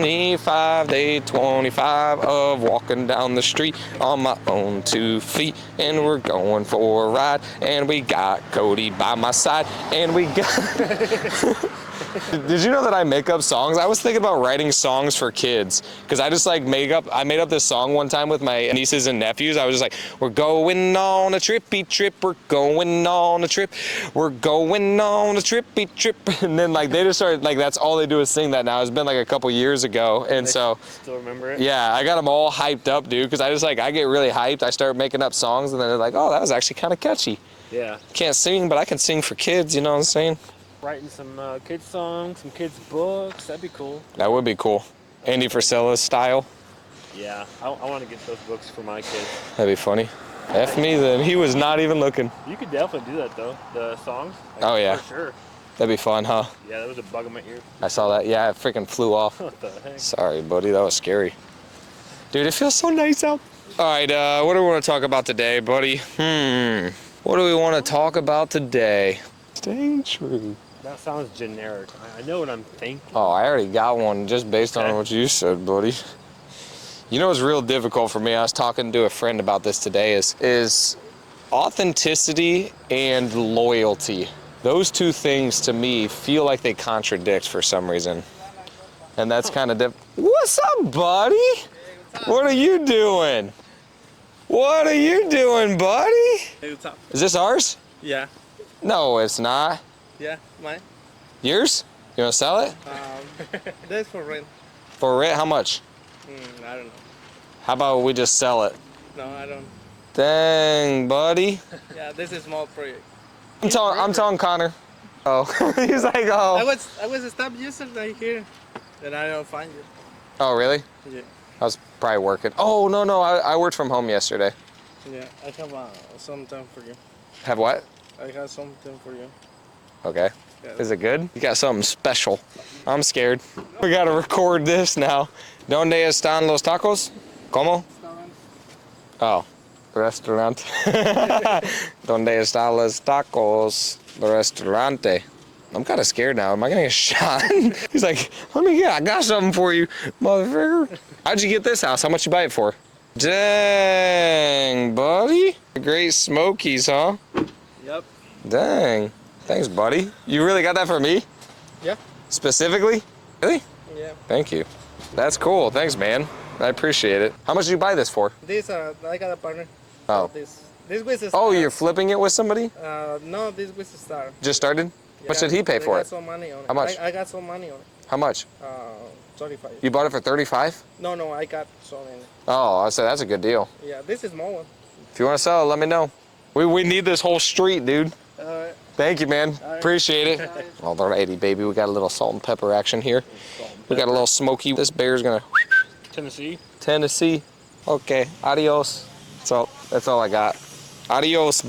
25, day 25 of walking down the street on my own 2 feet, and we're going for a ride, and we got Cody by my side, and we got... Did you know that I make up songs? I was thinking about writing songs for kids because I just like I made up this song one time with my nieces and nephews. I was just like, we're going on a trippy trip, we're going on a trip, we're going on a trippy trip. And then like they just started, like that's all they do is sing that now. It's been like a couple years ago. And so, still remember it? Yeah, I got them all hyped up, dude, because I just like, I get really hyped. I start making up songs and then they're like, oh, that was actually kind of catchy. Yeah. Can't sing, but I can sing for kids, you know what I'm saying? Writing some kids songs, some kids books, that'd be cool. That would be cool. Andy Frisella's style. Yeah, I want to get those books for my kids. That'd be funny. F me then. He was not even looking. You could definitely do that though, the songs. Like, oh yeah. For sure. That'd be fun, huh? Yeah, that was a bug in my ear. I saw that. Yeah, it freaking flew off. What the heck? Sorry, buddy. That was scary. Dude, it feels so nice out. All right, what do we want to talk about today, buddy? What do we want to talk about today? Staying true. That sounds generic. I know what I'm thinking. Oh, I already got one just based on what you said, buddy. You know what's real difficult for me? I was talking to a friend about this today is authenticity and loyalty. Those two things to me feel like they contradict for some reason. And that's kind of What's up, buddy? Hey, what's up? What are you doing? What are you doing, buddy? Hey, what's up? Is this ours? Yeah. No, it's not. Yeah, mine. Yours? You want to sell it? That's for rent. For rent? How much? I don't know. How about we just sell it? No, I don't. Dang, buddy. Yeah, this is small project. I'm telling Connor. Oh, he's like, oh. I was stopped yesterday here, and I don't find you. Oh, really? Yeah. I was probably working. Oh, no, I worked from home yesterday. Yeah, I have something for you. Have what? I have something for you. Okay. Yeah. Is it good? You got something special. I'm scared. We gotta record this now. ¿Dónde están los tacos? ¿Cómo? Oh, restaurant. ¿Dónde están los tacos? The restaurante. I'm kind of scared now. Am I gonna get shot? He's like, I got something for you, motherfucker. How'd you get this house? How much you buy it for? Dang, buddy. Great Smokies, huh? Yep. Dang. Thanks, buddy. You really got that for me? Yeah. Specifically? Really? Yeah. Thank you. That's cool. Thanks, man. I appreciate it. How much did you buy this for? This I got a partner. Oh. This was a Oh, start. you're flipping it with somebody? No, this was a start. Just started? How much did he pay for I it? got some money on it. How much? I got some money on it. How much? 35. You bought it for 35? No, I got some in it. Oh, I said that's a good deal. Yeah, this is small one. If you want to sell it, let me know. We need this whole street, dude. Alright. Thank you, man. right. Appreciate it. Alrighty, baby. We got a little salt and pepper action here. We got a little smoky. This bear's gonna... Tennessee. Okay. Adios. That's all I got. Adios.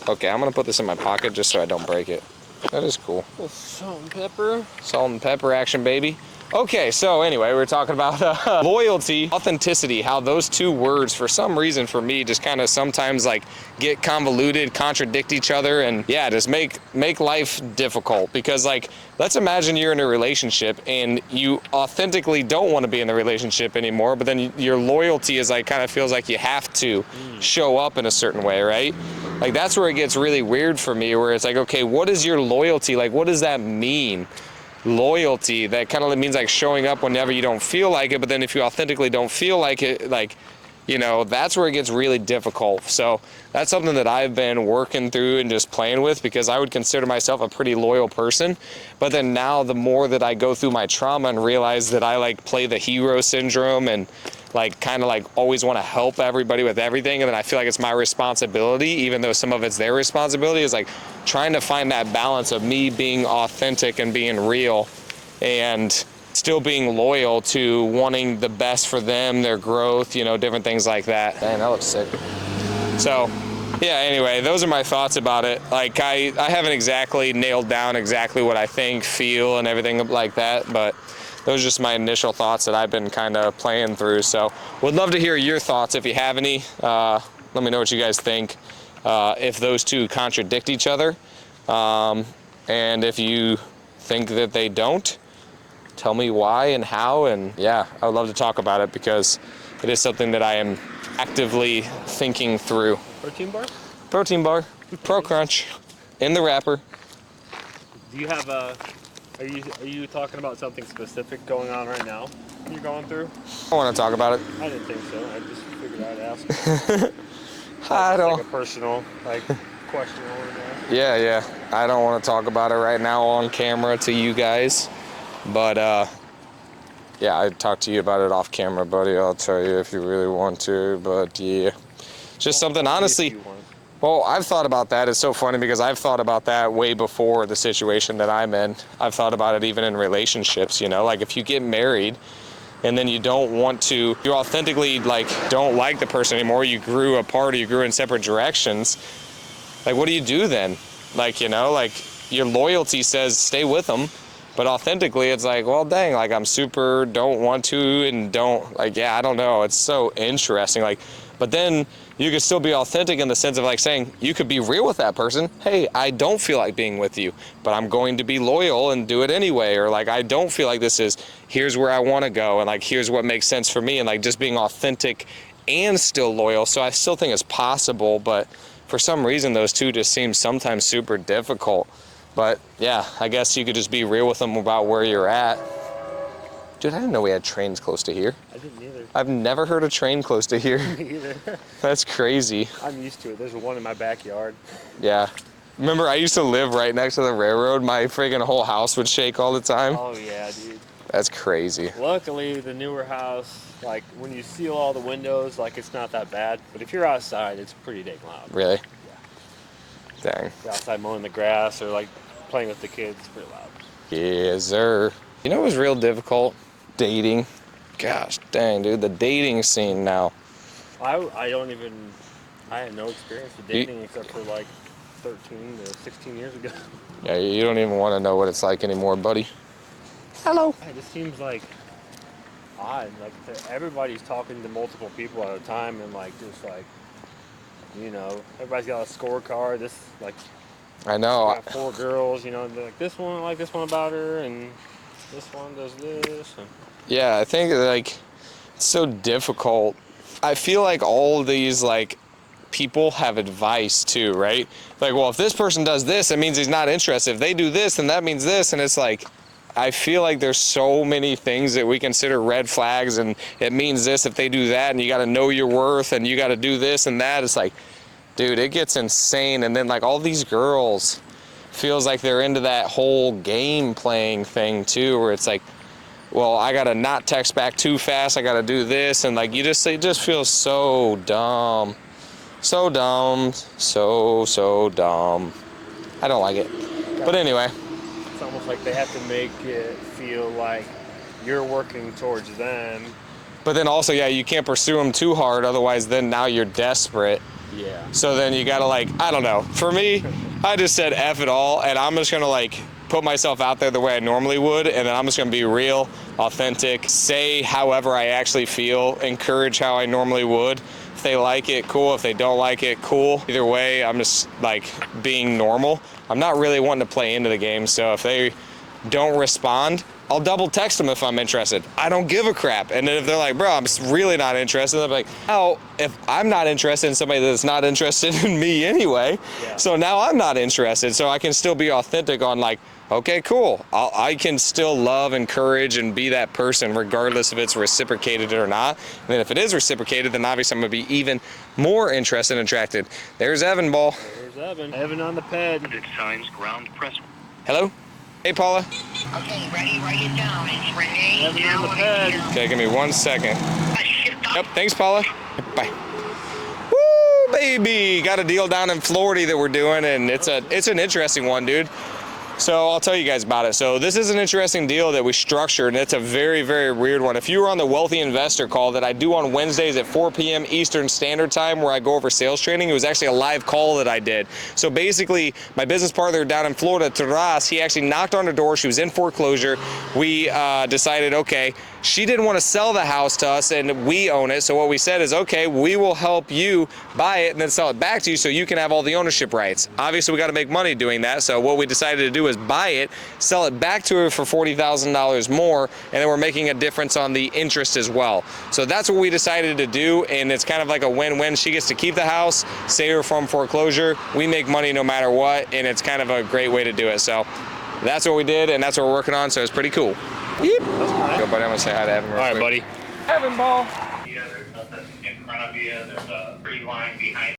Okay, I'm gonna put this in my pocket just so I don't break it. That is cool. Salt and pepper. Salt and pepper action, baby. Okay, so anyway, we're talking about loyalty, authenticity, how those two words, for some reason for me, just kind of sometimes like get convoluted, contradict each other, and yeah, just make life difficult. Because like, let's imagine you're in a relationship and you authentically don't want to be in the relationship anymore, but then your loyalty is like, kind of feels like you have to show up in a certain way, right? Like that's where it gets really weird for me, where it's like, okay, what is your loyalty? Like, what does that mean? Loyalty, that kind of means like showing up whenever you don't feel like it, but then if you authentically don't feel like it, like, you know, that's where it gets really difficult. So that's something that I've been working through and just playing with, because I would consider myself a pretty loyal person. But then now the more that I go through my trauma and realize that I like play the hero syndrome and like kind of like always want to help everybody with everything, and then I feel like it's my responsibility, even though some of it's their responsibility, is like trying to find that balance of me being authentic and being real and still being loyal to wanting the best for them, their growth, you know, different things like that. Dang, that looks sick. So yeah, anyway, those are my thoughts about it. Like I haven't exactly nailed down exactly what I think, feel, and everything like that, but those are just my initial thoughts that I've been kind of playing through. So would love to hear your thoughts if you have any. Let me know what you guys think, if those two contradict each other, and if you think that they don't. tell me why and how, and yeah, I would love to talk about it because it is something that I am actively thinking through. Protein bar? Protein bar, Pro Crunch, in the wrapper. Do you have a? Are you talking about something specific going on right now? You're going through? I want to talk about it. I didn't think so. I just figured I'd ask. I don't. Like a personal question I want to ask. Yeah. I don't want to talk about it right now on camera to you guys, but yeah, I'd talk to you about it off camera, buddy. I'll tell you if you really want to, but yeah, just something honestly. Well, I've thought about that. It's so funny because I've thought about that way before the situation that I'm in. I've thought about it even in relationships, you know, like if you get married and then you don't want to, you authentically don't like the person anymore, you grew apart, you grew in separate directions, like what do you do then? Like, you know, like your loyalty says stay with them, but authentically it's like, well, dang, like I'm super don't want to and don't, like, yeah, I don't know. It's so interesting. Like, but then you could still be authentic in the sense of like saying, you could be real with that person. Hey, I don't feel like being with you, but I'm going to be loyal and do it anyway. Or like, I don't feel like this is, here's where I want to go. And like, here's what makes sense for me. And like just being authentic and still loyal. So I still think it's possible, but for some reason, those two just seem sometimes super difficult. But yeah, I guess you could just be real with them about where you're at. Dude, I didn't know we had trains close to here. I didn't either. I've never heard a train close to here. Me either. That's crazy. I'm used to it. There's one in my backyard. Yeah. Remember, I used to live right next to the railroad. My friggin' whole house would shake all the time. Oh yeah, dude. That's crazy. Luckily, the newer house, like when you seal all the windows, like it's not that bad. But if you're outside, it's pretty dang loud. Really? Yeah. Dang. You're outside mowing the grass or like playing with the kids, it's pretty loud. Yes, sir. You know what was real difficult? Dating. Gosh, dang, dude, the dating scene now. I had no experience with dating except for like 13 to 16 years ago. Yeah, you don't even want to know what it's like anymore, buddy. Hello. It just seems like odd. Like everybody's talking to multiple people at a time, and like just like, you know, everybody's got a scorecard. This like, I know. got 4 girls. You know, they're like this one, I like this one about her, and this one does this. And Yeah, I think like it's so difficult. I feel like all of these like people have advice too, right? Like, well, if this person does this, it means he's not interested. If they do this, then that means this. And it's like, I feel like there's so many things that we consider red flags, and it means this if they do that, and you got to know your worth, and you got to do this and that. It's like, dude, it gets insane. And then like all these girls feels like they're into that whole game playing thing too, where it's like, well, I gotta not text back too fast, I gotta do this, and like it just feels so dumb. So dumb, so dumb. I don't like it. But anyway. it's almost like they have to make it feel like you're working towards them. But then also, yeah, you can't pursue them too hard, otherwise then now you're desperate. Yeah. So then you gotta like, I don't know. For me, I just said F it all, and I'm just gonna like put myself out there the way I normally would, and then I'm just gonna be real, authentic, say however I actually feel, encourage how I normally would. If they like it, cool. If they don't like it, cool. Either way, I'm just like being normal. I'm not really wanting to play into the game, so if they don't respond, I'll double text them if I'm interested. I don't give a crap. And then if they're like, bro, I'm really not interested, I'm like, oh, if I'm not interested in somebody that's not interested in me anyway, so now I'm not interested. So I can still be authentic on like, okay, cool. I can still love, encourage, and be that person regardless if it's reciprocated or not. And then if it is reciprocated, then obviously I'm gonna be even more interested and attracted. There's Evan Ball. There's Evan. Evan on the ped. It signs ground press. Hello? Hey, Paula. Okay, ready, write it down. It's Renee. Evan on the ped. Okay, give me 1 second. Yep, thanks, Paula. Bye. Woo, baby. Got a deal down in Florida that we're doing, and it's an interesting one, dude. So I'll tell you guys about it. So this is an interesting deal that we structured, and it's a very, very weird one. If you were on the Wealthy Investor call that I do on Wednesdays at 4 p.m. Eastern Standard Time, where I go over sales training, it was actually a live call that I did. So basically, my business partner down in Florida, Taras, he actually knocked on her door. She was in foreclosure. We decided, okay, She didn't want to sell the house to us and we own it. So what we said is, okay, we will help you buy it and then sell it back to you so you can have all the ownership rights. Obviously, we got to make money doing that. So what we decided to do is buy it, sell it back to her for $40,000 more, and then we're making a difference on the interest as well. So that's what we decided to do, and it's kind of like a win-win. She gets to keep the house, save her from foreclosure. We make money no matter what, and it's kind of a great way to do it. So that's what we did, and that's what we're working on, so it's pretty cool. Yep. Go, buddy. I'm gonna say hi to Evan real quick. All right, buddy. Evan, ball. Yeah, there's nothing in front of you. There's a tree line behind